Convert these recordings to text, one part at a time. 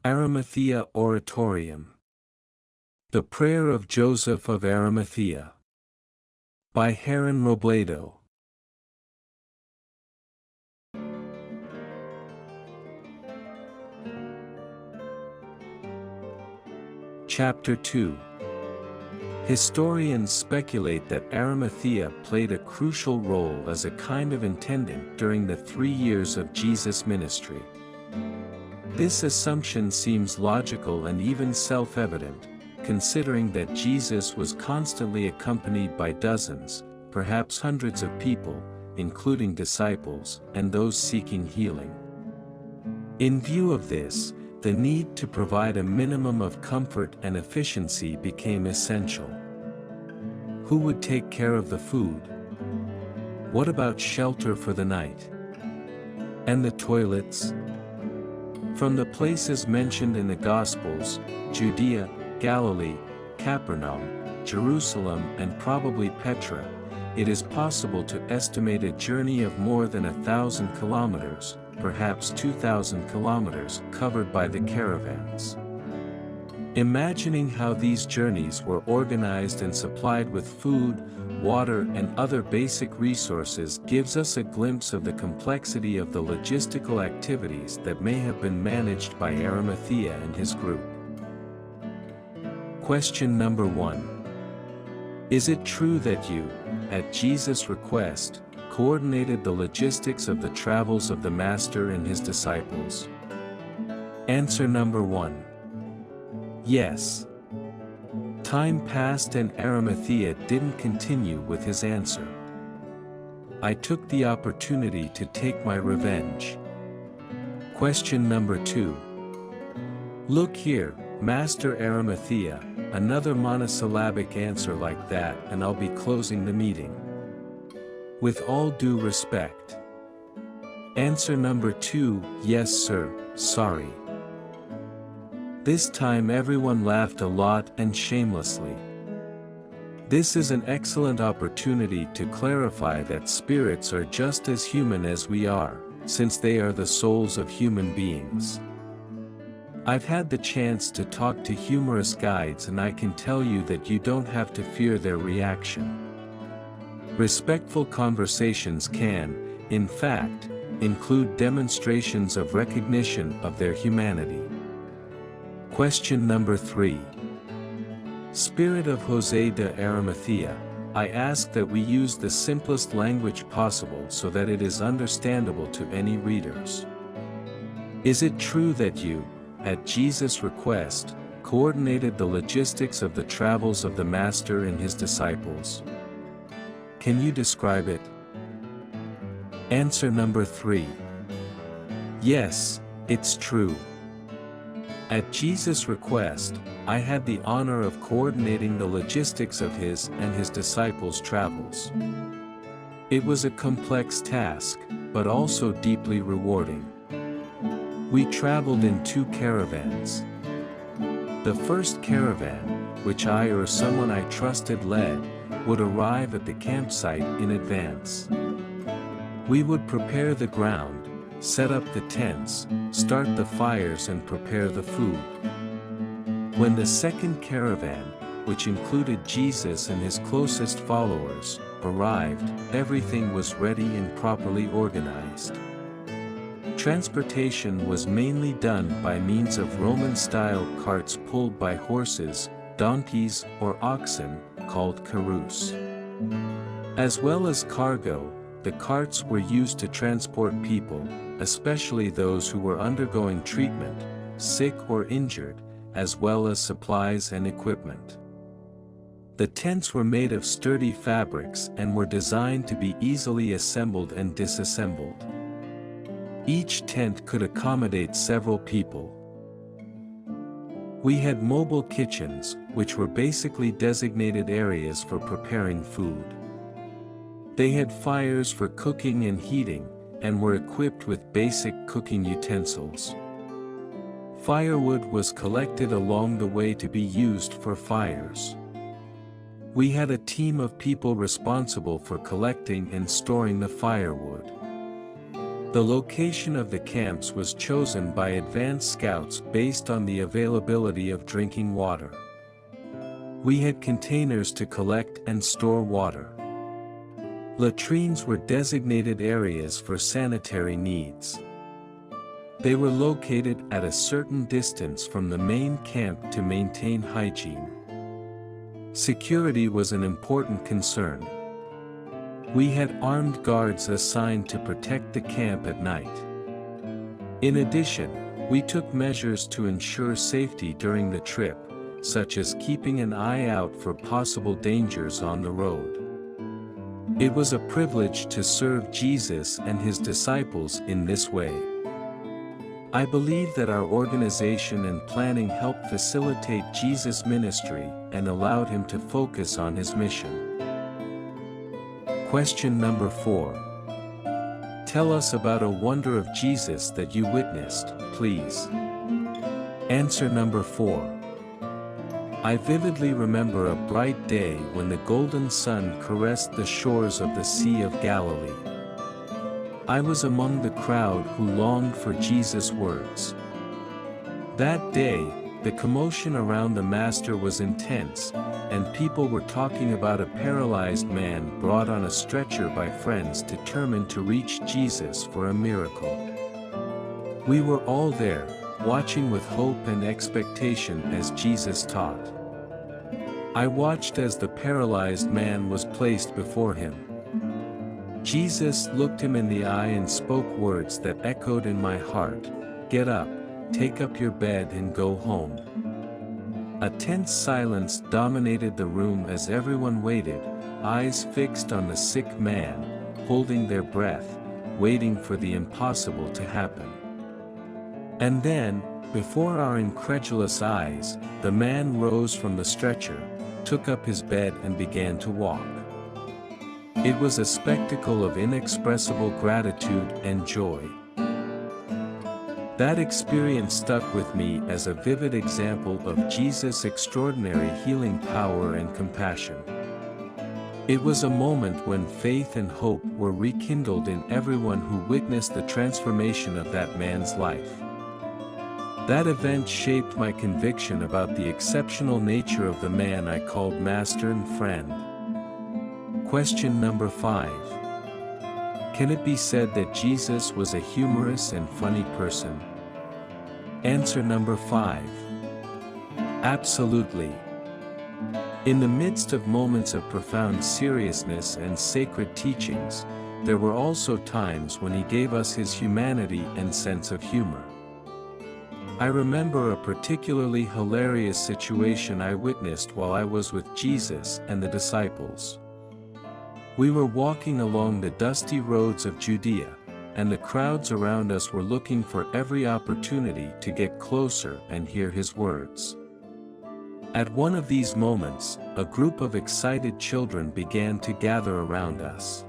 ARIMATHEA ORATORIUM. The Prayer of Joseph of Arimathea. By Heron Robledo. Chapter 2. Historians speculate that Arimathea played a crucial role as a kind of intendant during the 3 years of Jesus' ministry. This assumption seems logical and even self-evident, considering that Jesus was constantly accompanied by dozens, perhaps hundreds of people, including disciples and those seeking healing. In view of this, the need to provide a minimum of comfort and efficiency became essential. Who would take care of the food? What about shelter for the night? And the toilets? From the places mentioned in the Gospels, Judea, Galilee, Capernaum, Jerusalem and probably Petra, it is possible to estimate a journey of more than 1,000 kilometers, perhaps 2,000 kilometers, covered by the caravans. Imagining how these journeys were organized and supplied with food, water and other basic resources gives us a glimpse of the complexity of the logistical activities that may have been managed by Arimathea and his group. Question number 1. Is it true that you, at Jesus' request, coordinated the logistics of the travels of the Master and his disciples? Answer number 1. Yes. Time passed and Arimathea didn't continue with his answer. I took the opportunity to take my revenge. Question number 2. Look here, Master Arimathea, another monosyllabic answer like that and I'll be closing the meeting. With all due respect. Answer number 2, yes sir, sorry. This time everyone laughed a lot and shamelessly. This is an excellent opportunity to clarify that spirits are just as human as we are, since they are the souls of human beings. I've had the chance to talk to humorous guides and I can tell you that you don't have to fear their reaction. Respectful conversations can, in fact, include demonstrations of recognition of their humanity. Question number 3. Spirit of José de Arimathea, I ask that we use the simplest language possible so that it is understandable to any readers. Is it true that you, at Jesus' request, coordinated the logistics of the travels of the Master and his disciples? Can you describe it? Answer number 3. Yes, it's true. At Jesus' request, I had the honor of coordinating the logistics of his and his disciples' travels. It was a complex task, but also deeply rewarding. We traveled in 2 caravans. The first caravan, which I or someone I trusted led, would arrive at the campsite in advance. We would prepare the ground, set up the tents, start the fires and prepare the food. When the second caravan, which included Jesus and his closest followers, arrived, everything was ready and properly organized. Transportation was mainly done by means of Roman-style carts pulled by horses, donkeys or oxen, called carouse. As well as cargo, the carts were used to transport people, especially those who were undergoing treatment, sick or injured, as well as supplies and equipment. The tents were made of sturdy fabrics and were designed to be easily assembled and disassembled. Each tent could accommodate several people. We had mobile kitchens, which were basically designated areas for preparing food. They had fires for cooking and heating, and were equipped with basic cooking utensils. Firewood was collected along the way to be used for fires. We had a team of people responsible for collecting and storing the firewood. The location of the camps was chosen by advance scouts based on the availability of drinking water. We had containers to collect and store water. Latrines were designated areas for sanitary needs. They were located at a certain distance from the main camp to maintain hygiene. Security was an important concern. We had armed guards assigned to protect the camp at night. In addition, we took measures to ensure safety during the trip, such as keeping an eye out for possible dangers on the road. It was a privilege to serve Jesus and his disciples in this way. I believe that our organization and planning helped facilitate Jesus' ministry and allowed him to focus on his mission. Question number 4. Tell us about a wonder of Jesus that you witnessed, please. Answer number 4. I vividly remember a bright day when the golden sun caressed the shores of the Sea of Galilee. I was among the crowd who longed for Jesus' words. That day, the commotion around the Master was intense, and people were talking about a paralyzed man brought on a stretcher by friends determined to reach Jesus for a miracle. We were all there, watching with hope and expectation as Jesus taught. I watched as the paralyzed man was placed before him. Jesus looked him in the eye and spoke words that echoed in my heart, "Get up, take up your bed and go home." A tense silence dominated the room as everyone waited, eyes fixed on the sick man, holding their breath, waiting for the impossible to happen. And then, before our incredulous eyes, the man rose from the stretcher, took up his bed and began to walk. It was a spectacle of inexpressible gratitude and joy. That experience stuck with me as a vivid example of Jesus' extraordinary healing power and compassion. It was a moment when faith and hope were rekindled in everyone who witnessed the transformation of that man's life. That event shaped my conviction about the exceptional nature of the man I called Master and Friend. Question number 5. Can it be said that Jesus was a humorous and funny person? Answer number 5. Absolutely. In the midst of moments of profound seriousness and sacred teachings, there were also times when he gave us his humanity and sense of humor. I remember a particularly hilarious situation I witnessed while I was with Jesus and the disciples. We were walking along the dusty roads of Judea, and the crowds around us were looking for every opportunity to get closer and hear his words. At one of these moments, a group of excited children began to gather around us.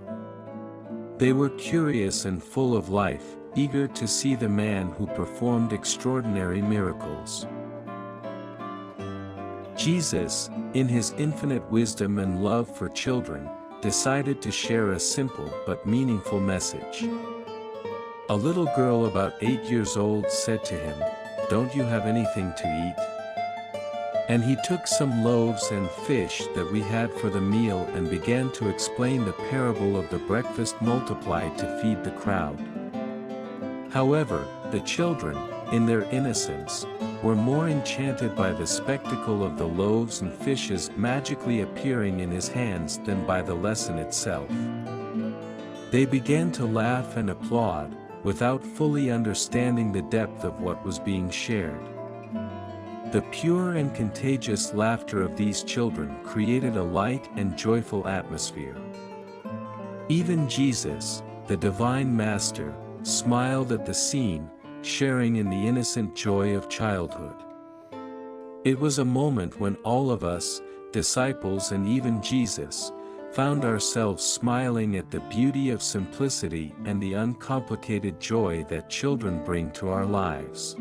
They were curious and full of life, eager to see the man who performed extraordinary miracles. Jesus, in his infinite wisdom and love for children, decided to share a simple but meaningful message. A little girl about 8 years old said to him, "Don't you have anything to eat?" And he took some loaves and fish that we had for the meal and began to explain the parable of the breakfast multiplied to feed the crowd. However, the children, in their innocence, were more enchanted by the spectacle of the loaves and fishes magically appearing in his hands than by the lesson itself. They began to laugh and applaud, without fully understanding the depth of what was being shared. The pure and contagious laughter of these children created a light and joyful atmosphere. Even Jesus, the Divine Master, smiled at the scene, sharing in the innocent joy of childhood. It was a moment when all of us, disciples and even Jesus, found ourselves smiling at the beauty of simplicity and the uncomplicated joy that children bring to our lives.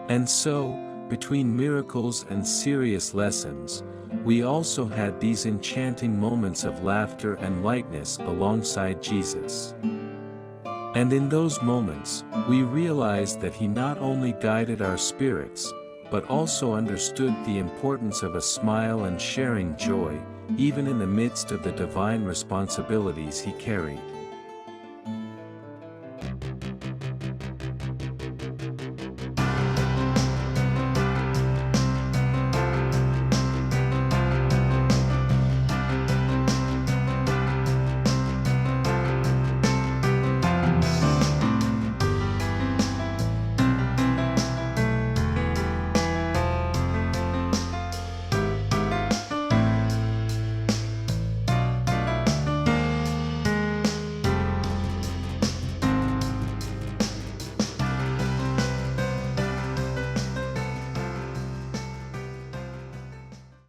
And so, between miracles and serious lessons, we also had these enchanting moments of laughter and lightness alongside Jesus. And in those moments, we realized that he not only guided our spirits, but also understood the importance of a smile and sharing joy, even in the midst of the divine responsibilities he carried.